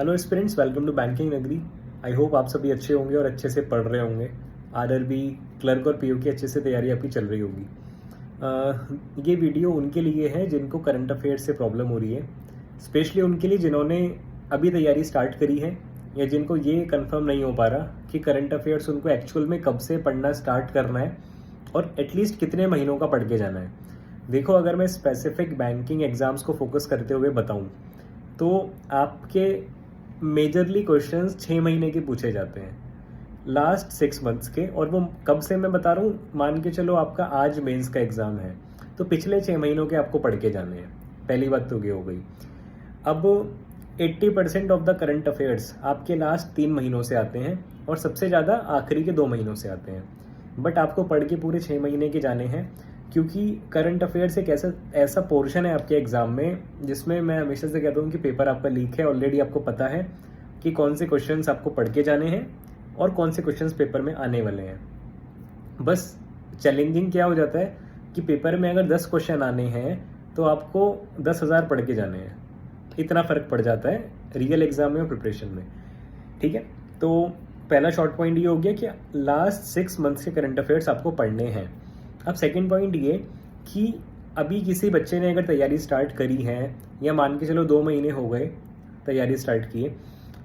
Hello students, welcome to banking नगरी। I hope आप सभी अच्छे होंगे और अच्छे से पढ़ रहे होंगे। आरआरबी, क्लर्क और पीओ की अच्छे से तैयारी आपकी चल रही होगी। ये वीडियो उनके लिए है जिनको करंट अफेयर्स से प्रॉब्लम हो रही है, स्पेशली उनके लिए जिन्होंने अभी तैयारी स्टार्ट करी है या जिनको ये कंफर्म नहीं हो पा रहा कि करंट अफेयर्स उनको एक्चुअल में कब से पढ़ना स्टार्ट करना है और एटलीस्ट कितने महीनों का पढ़ के जाना है। देखो, अगर मैं स्पेसिफिक बैंकिंग एग्जाम्स को फोकस करते हुए बताऊं तो आपके मेजरली क्वेश्चंस 6 महीने के पूछे जाते हैं, लास्ट 6 मंथ्स के। और वो कब से मैं बता रहा हूँ, मान के चलो आपका आज मेंस का एग्जाम है तो पिछले 6 महीनों के आपको पढ़ के जाने हैं। पहली बात तो ये हो गई। अब 80% ऑफ द करंट अफेयर्स आपके लास्ट 3 महीनों से आते हैं और सबसे ज़्यादा आखिरी के 2 महीनों से आते हैं। बट आपको पढ़ के पूरे 6 महीने के जाने हैं, क्योंकि करंट अफेयर्स एक ऐसा पोर्शन है आपके एग्जाम में जिसमें मैं हमेशा से कहता हूँ कि पेपर आपका लीक है। ऑलरेडी आपको पता है कि कौन से क्वेश्चंस आपको पढ़ के जाने हैं और कौन से क्वेश्चंस पेपर में आने वाले हैं। बस चैलेंजिंग क्या हो जाता है कि पेपर में अगर 10 क्वेश्चन आने हैं तो आपको 10,000 पढ़ के जाने हैं। इतना फ़र्क पड़ जाता है रियल एग्जाम में और प्रिपरेशन में। ठीक है, तो पहला शॉर्ट पॉइंट ये हो गया कि लास्ट 6 मंथ्स के करंट अफेयर्स आपको पढ़ने हैं। अब सेकंड पॉइंट ये कि अभी किसी बच्चे ने अगर तैयारी स्टार्ट करी है या मान के चलो 2 महीने हो गए तैयारी स्टार्ट किए,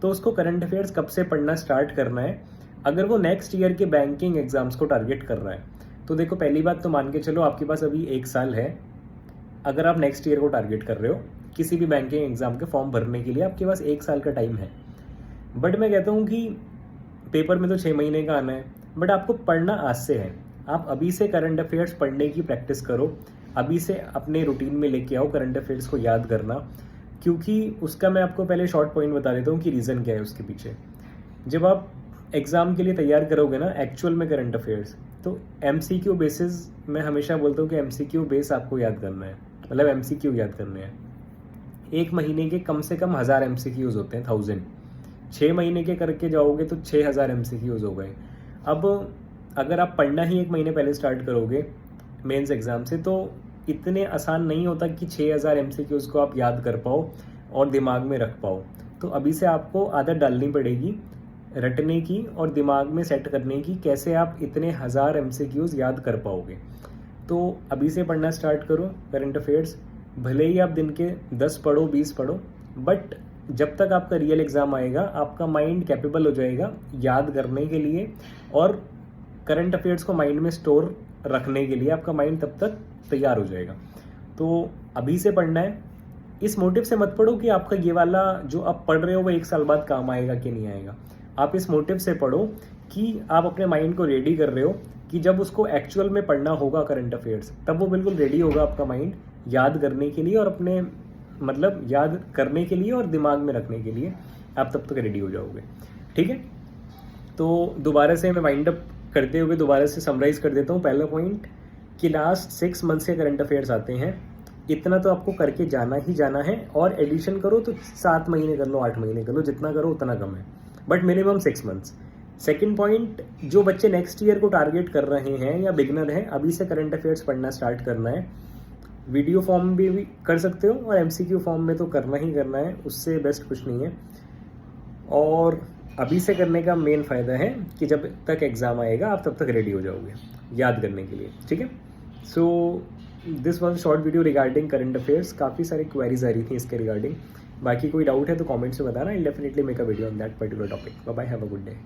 तो उसको करंट अफेयर्स कब से पढ़ना स्टार्ट करना है अगर वो नेक्स्ट ईयर के बैंकिंग एग्जाम्स को टारगेट कर रहा है। तो देखो, पहली बात तो मान के चलो आपके पास अभी 1 साल है। अगर आप नेक्स्ट ईयर को टारगेट कर रहे हो किसी भी बैंकिंग एग्जाम के फॉर्म भरने के लिए, आपके पास 1 साल का टाइम है। बट मैं कहता हूँ कि पेपर में तो 6 महीने का आना है, बट आपको पढ़ना आज से है। आप अभी से करंट अफेयर्स पढ़ने की प्रैक्टिस करो, अभी से अपने रूटीन में लेके आओ करंट अफेयर्स को याद करना। क्योंकि उसका मैं आपको पहले शॉर्ट पॉइंट बता देता हूँ कि रीज़न क्या है उसके पीछे। जब आप एग्ज़ाम के लिए तैयार करोगे ना एक्चुअल में करंट अफेयर्स, तो एमसीक्यू बेसिस, मैं हमेशा बोलता हूँ कि एमसीक्यू बेस आपको याद करना है, मतलब एमसीक्यू याद करने हैं। 1 महीने के कम से कम 1000 एमसीक्यूज होते हैं, 1000। 6 महीने के करके जाओगे तो 6000 एमसीक्यूज हो गए। अब अगर आप पढ़ना ही 1 महीने पहले स्टार्ट करोगे मेंस एग्जाम से, तो इतने आसान नहीं होता कि 6000 एमसीक्यूज को आप याद कर पाओ और दिमाग में रख पाओ। तो अभी से आपको आदत डालनी पड़ेगी रटने की और दिमाग में सेट करने की, कैसे आप इतने 1000 एमसीक्यूज याद कर पाओगे। तो अभी से पढ़ना स्टार्ट करो करंट अफेयर्स। भले ही आप दिन के 10 पढ़ो, 20 पढ़ो, बट जब तक आपका रियल एग्जाम आएगा आपका माइंड कैपेबल हो जाएगा याद करने के लिए और करंट अफेयर्स को माइंड में स्टोर रखने के लिए। आपका माइंड तब तक तैयार हो जाएगा। तो अभी से पढ़ना है। इस मोटिव से मत पढ़ो कि आपका ये वाला जो आप पढ़ रहे हो वो 1 साल बाद काम आएगा कि नहीं आएगा। आप इस मोटिव से पढ़ो कि आप अपने माइंड को रेडी कर रहे हो कि जब उसको एक्चुअल में पढ़ना होगा करंट अफेयर्स, तब वो बिल्कुल रेडी होगा आपका माइंड याद करने के लिए और अपने मतलब याद करने के लिए और दिमाग में रखने के लिए। आप तब तक रेडी हो जाओगे। ठीक है, तो दोबारा से मैं वाइंड अप करते हुए दोबारा से समराइज कर देता हूँ। पहला पॉइंट कि लास्ट 6 मंथ से करंट अफेयर्स आते हैं, इतना तो आपको करके जाना ही जाना है। और एडिशन करो तो 7 महीने कर लो, 8 महीने कर लो, जितना करो उतना कम है, but minimum 6 months. Second point, जो बच्चे नेक्स्ट ईयर को टारगेट कर रहे हैं या बिगनर हैं, अभी से करंट अफेयर्स पढ़ना स्टार्ट करना है। वीडियो फॉर्म भी कर सकते हो और एमसीक्यू फॉर्म में तो करना ही करना है, उससे बेस्ट कुछ नहीं है। और अभी से करने का मेन फ़ायदा है कि जब तक एग्ज़ाम आएगा आप तब तक रेडी हो जाओगे याद करने के लिए। ठीक है, so this was short video regarding current affairs. काफ़ी सारी क्वेरीज आ रही थी इसके रिगार्डिंग। बाकी कोई डाउट है तो कमेंट्स में बताना। I definitely make a video on that particular topic. Bye bye, have a good day.